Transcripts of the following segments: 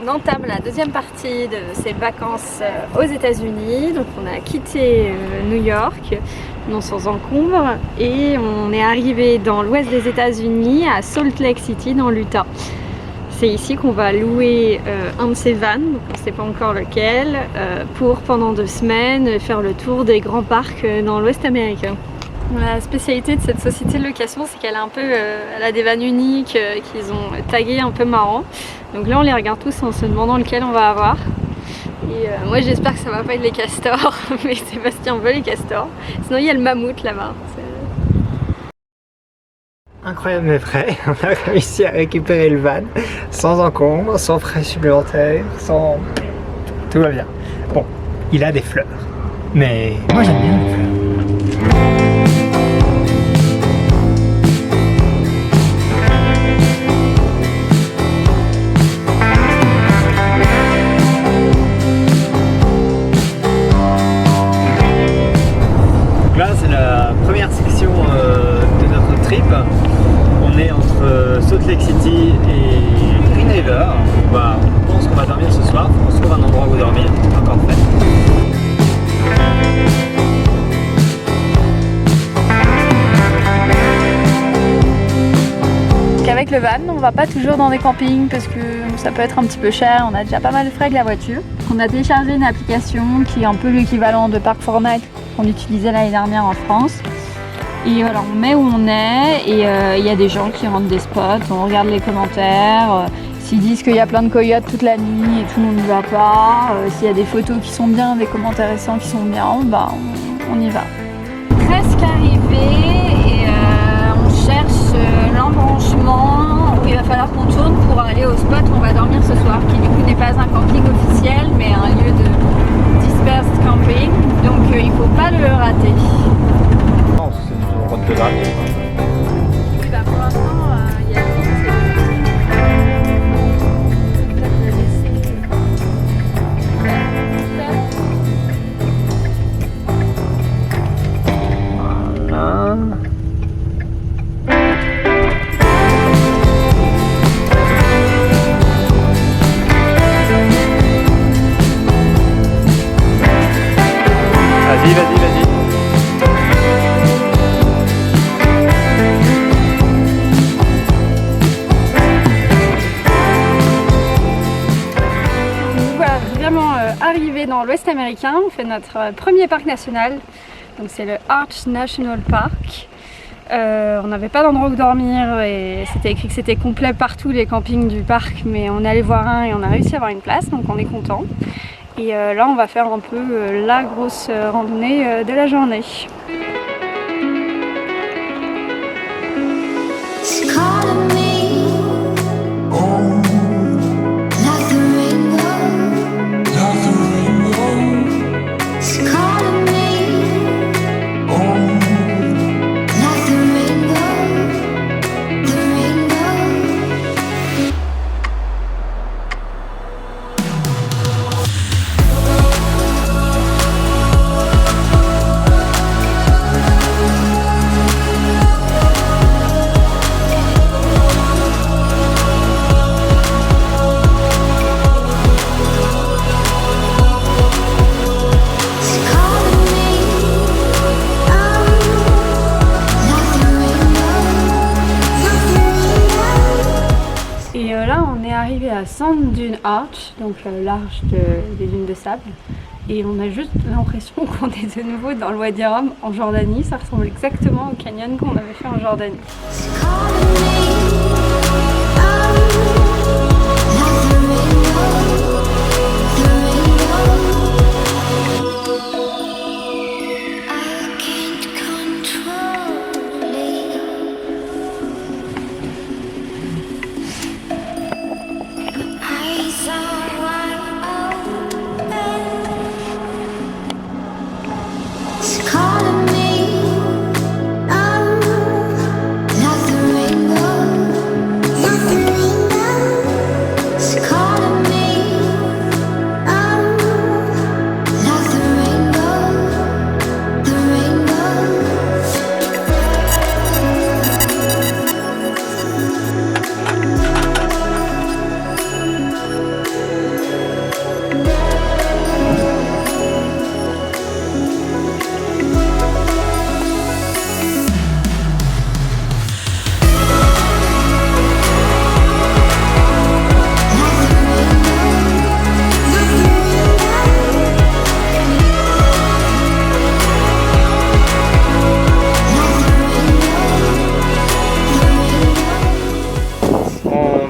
on entame la deuxième partie de ces vacances aux États-Unis. Donc on a quitté New York, non sans encombre, et on est arrivé dans l'ouest des États-Unis, à Salt Lake City, dans l'Utah. C'est ici qu'on va louer un de ces vans, donc on ne sait pas encore lequel, pour pendant 2 semaines faire le tour des grands parcs dans l'ouest américain. La spécialité de cette société de location, c'est qu'elle a elle a des vannes uniques qu'ils ont taguées un peu marrant. Donc là on les regarde tous en se demandant lequel on va avoir. Et moi j'espère que ça va pas être les castors, mais Sébastien veut les castors. Sinon il y a le mammouth là-bas. Incroyable mais vrai, on a réussi à récupérer le van sans encombre, sans frais supplémentaires, sans... Tout va bien. Bon, il a des fleurs, mais moi j'aime bien les fleurs. Là c'est la première section de notre trip. On est entre Salt Lake City et Green River. On pense qu'on va dormir ce soir, on se trouve un endroit où dormir, encore fait. Avec le van, on va pas toujours dans des campings parce que ça peut être un petit peu cher, on a déjà pas mal de frais avec la voiture. On a téléchargé une application qui est un peu l'équivalent de Park4Night qu'on utilisait l'année dernière en France. Et voilà, on met où on est et il y a des gens qui rentrent des spots, on regarde les commentaires, s'ils disent qu'il y a plein de coyotes toute la nuit et tout le monde n'y va pas, s'il y a des photos qui sont bien, des commentaires récents qui sont bien, on y va. Presque arrivé et on cherche l'embranchement où il va falloir qu'on tourne pour aller au spot où on va dormir ce soir, qui du coup n'est pas un camping officiel mais un lieu de dispersed camping, donc il ne faut pas le rater. C'est une route de drague. Oui, pour l'instant, il y a Voilà. Vas-y. Arrivé dans l'ouest américain, on fait notre premier parc national, donc c'est le Arch National Park. On n'avait pas d'endroit où dormir et c'était écrit que c'était complet partout les campings du parc, mais on est allé voir un et on a réussi à avoir une place, donc on est content. Et là on va faire un peu la grosse randonnée de la journée. Arrivé à Sand Dune Arch, donc l'arche des dunes de sable, et on a juste l'impression qu'on est de nouveau dans le Wadi Rum en Jordanie. Ça ressemble exactement au canyon qu'on avait fait en Jordanie.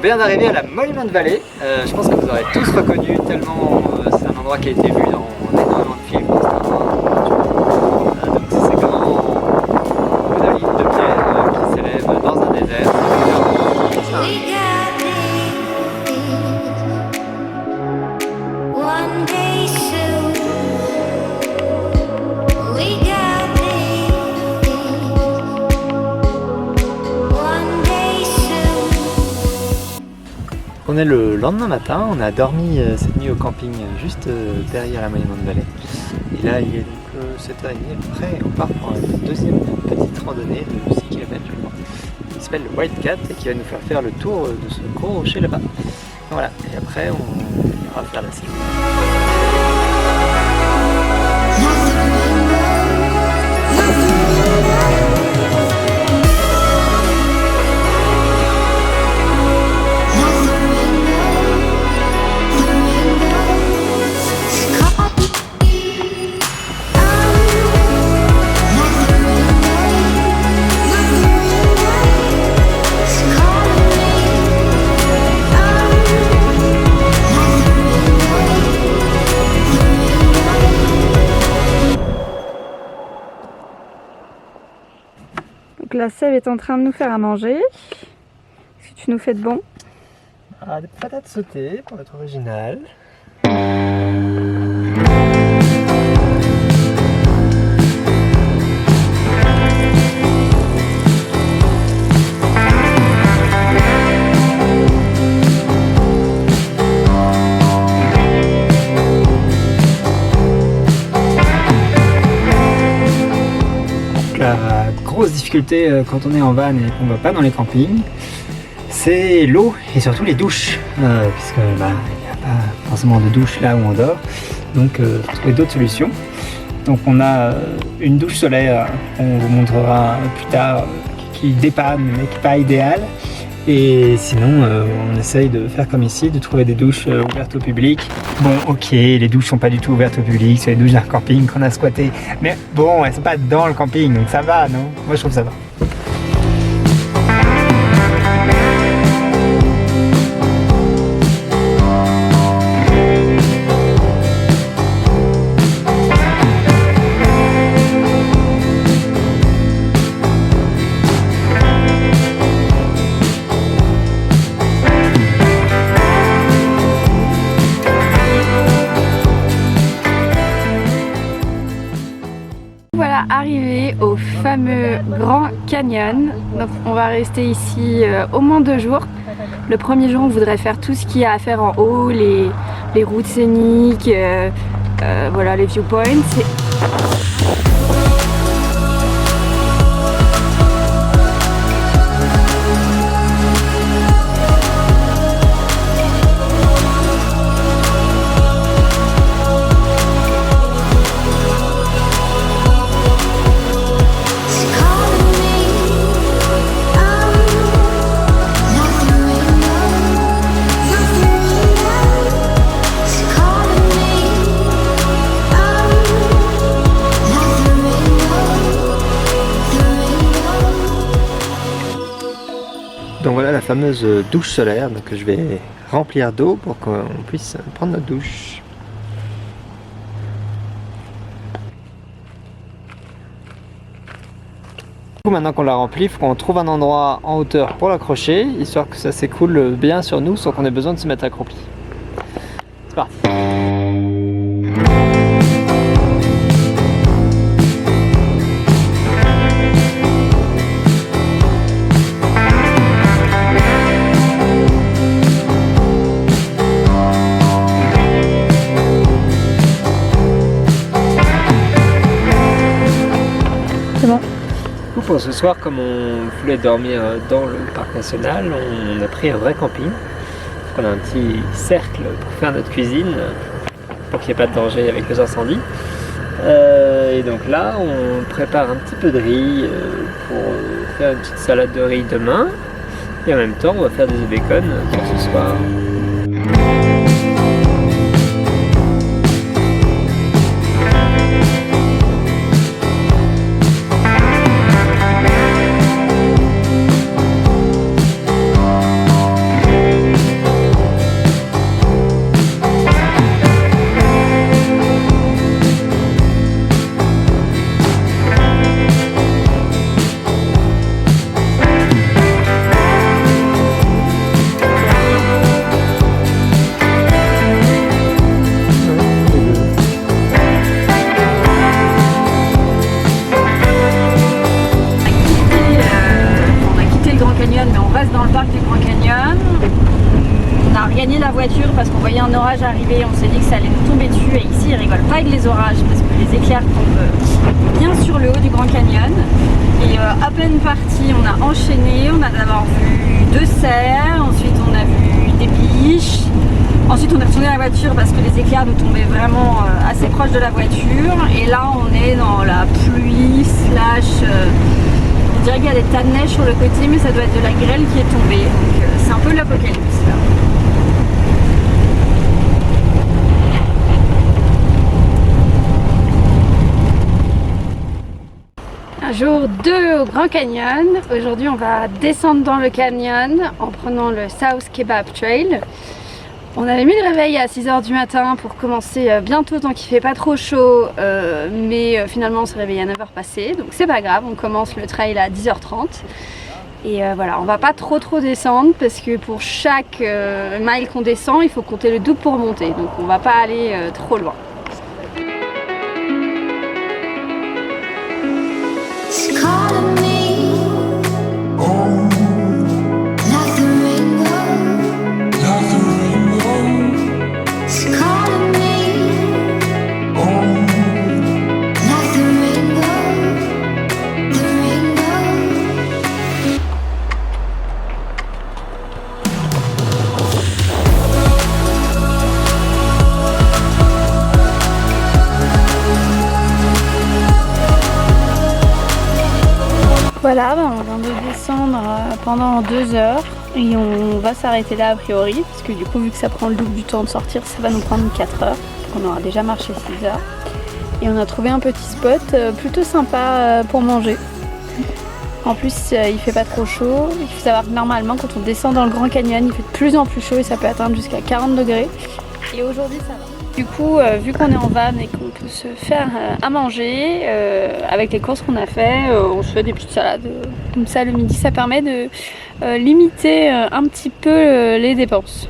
vient d'arriver à la Monument Valley. Je pense que vous aurez tous reconnu tellement c'est un endroit qui a été vu dans énormément de films, donc c'est ces grands monolithes de pierre qui s'élèvent dans un désert. On est le lendemain matin, on a dormi cette nuit au camping juste derrière la Monument Valley. Et là il est donc 7h30 à peu près et on part pour une deuxième petite randonnée de 6 km je crois. Qui s'appelle le Wildcat et qui va nous faire le tour de ce gros rocher là-bas. Voilà, et après on ira faire la cible. La Sève est en train de nous faire à manger. Est-ce que tu nous fais de bon? Ah, des patates sautées pour être original. La grosse difficulté quand on est en van et qu'on ne va pas dans les campings, c'est l'eau et surtout les douches, puisque il n'y a pas forcément de douche là où on dort, donc faut trouver d'autres solutions. Donc on a une douche solaire, on vous montrera plus tard, qui dépanne mais qui n'est pas idéale. Et sinon, on essaye de faire comme ici, de trouver des douches ouvertes au public. Bon, ok, les douches sont pas du tout ouvertes au public, c'est les douches d'un camping qu'on a squatté. Mais bon, elles sont pas dans le camping, donc ça va, non? Moi, je trouve ça va. Arrivé au fameux Grand Canyon. Donc on va rester ici au moins 2 jours. Le premier jour on voudrait faire tout ce qu'il y a à faire en haut, les routes scéniques, voilà, les viewpoints. Donc voilà la fameuse douche solaire, donc je vais remplir d'eau pour qu'on puisse prendre notre douche. Maintenant qu'on l'a rempli, il faut qu'on trouve un endroit en hauteur pour l'accrocher, histoire que ça s'écoule bien sur nous sans qu'on ait besoin de se mettre accroupi. C'est parti. Pour ce soir, comme on voulait dormir dans le parc national, on a pris un vrai camping. On a un petit cercle pour faire notre cuisine, pour qu'il n'y ait pas de danger avec les incendies. Et donc là, on prépare un petit peu de riz pour faire une petite salade de riz demain. Et en même temps, on va faire des œufs bacon pour ce soir. regagner la voiture parce qu'on voyait un orage arriver, on s'est dit que ça allait nous tomber dessus, et ici ils rigolent pas avec les orages parce que les éclairs tombent bien sur le haut du Grand Canyon. Et à peine parti, on a enchaîné, on a d'abord vu 2 cerfs, ensuite on a vu des biches, ensuite on est retourné à la voiture parce que les éclairs nous tombaient vraiment assez proche de la voiture, et là on est dans la pluie slash... on dirait qu'il y a des tas de neige sur le côté, mais ça doit être de la grêle qui est tombée, donc c'est un peu l'apocalypse là. Jour 2 au Grand Canyon. Aujourd'hui on va descendre dans le canyon en prenant le South Kebab Trail. On avait mis le réveil à 6 h du matin pour commencer bientôt tant qu'il fait pas trop chaud, mais finalement on s'est réveillé à 9 h passées, donc c'est pas grave, on commence le trail à 10 h 30. Et voilà, on va pas trop descendre parce que pour chaque mile qu'on descend il faut compter le double pour monter, donc on va pas aller trop loin. Voilà, on vient de descendre pendant 2 heures et on va s'arrêter là a priori parce que du coup vu que ça prend le double du temps de sortir, ça va nous prendre 4 heures. On aura déjà marché 6 heures et on a trouvé un petit spot plutôt sympa pour manger. En plus il fait pas trop chaud, il faut savoir que normalement quand on descend dans le Grand Canyon il fait de plus en plus chaud et ça peut atteindre jusqu'à 40 degrés et aujourd'hui ça va. Du coup, vu qu'on est en van et qu'on peut se faire à manger, avec les courses qu'on a fait, on se fait des petites salades comme ça le midi. Ça permet de limiter un petit peu les dépenses.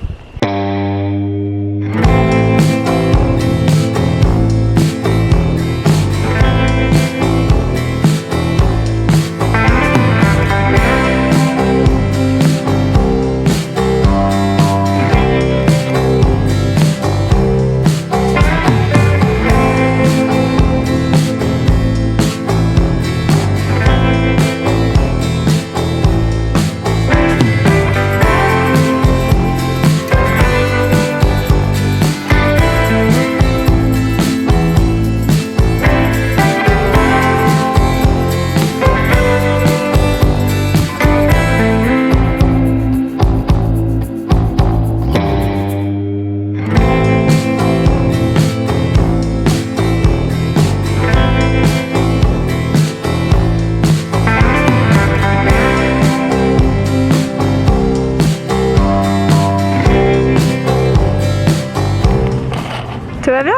Tout va bien?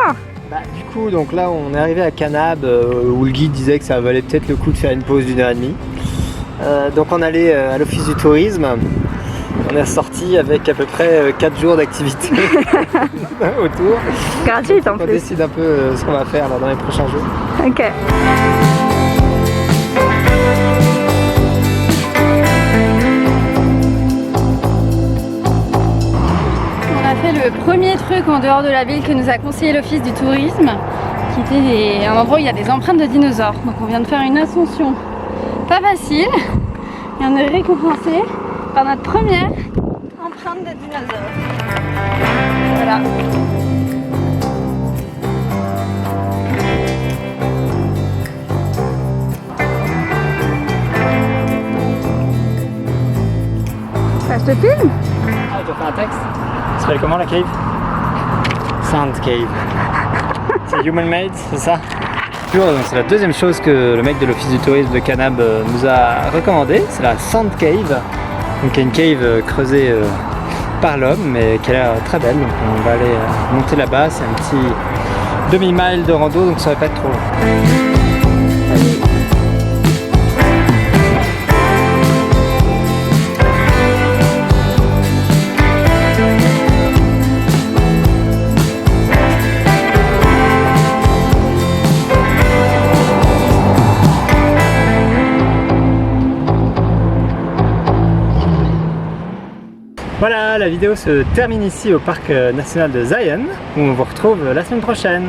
Du coup, donc là on est arrivé à Kanab où le guide disait que ça valait peut-être le coup de faire une pause d'1 h 30. Donc on allait à l'office du tourisme. On est ressorti avec à peu près 4 jours d'activité autour. Gratuite en plus. On décide un peu ce qu'on va faire là, dans les prochains jours. Ok. Le premier truc en dehors de la ville que nous a conseillé l'office du tourisme, qui était un endroit où il y a des empreintes de dinosaures. Donc on vient de faire une ascension pas facile et on est récompensé par notre première empreinte de dinosaure. Voilà. Ça je te filme? Ah, tu as fait un texte? Ça s'appelle comment la cave? Sand Cave. C'est human made, c'est ça? C'est la deuxième chose que le mec de l'office du tourisme de Kanab nous a recommandé, c'est la Sand Cave. Donc une cave creusée par l'homme mais qui a l'air très belle. Donc on va aller monter là-bas, c'est un petit demi-mile de rando donc ça va pas être trop long. Voilà, la vidéo se termine ici au parc national de Zion, où on vous retrouve la semaine prochaine.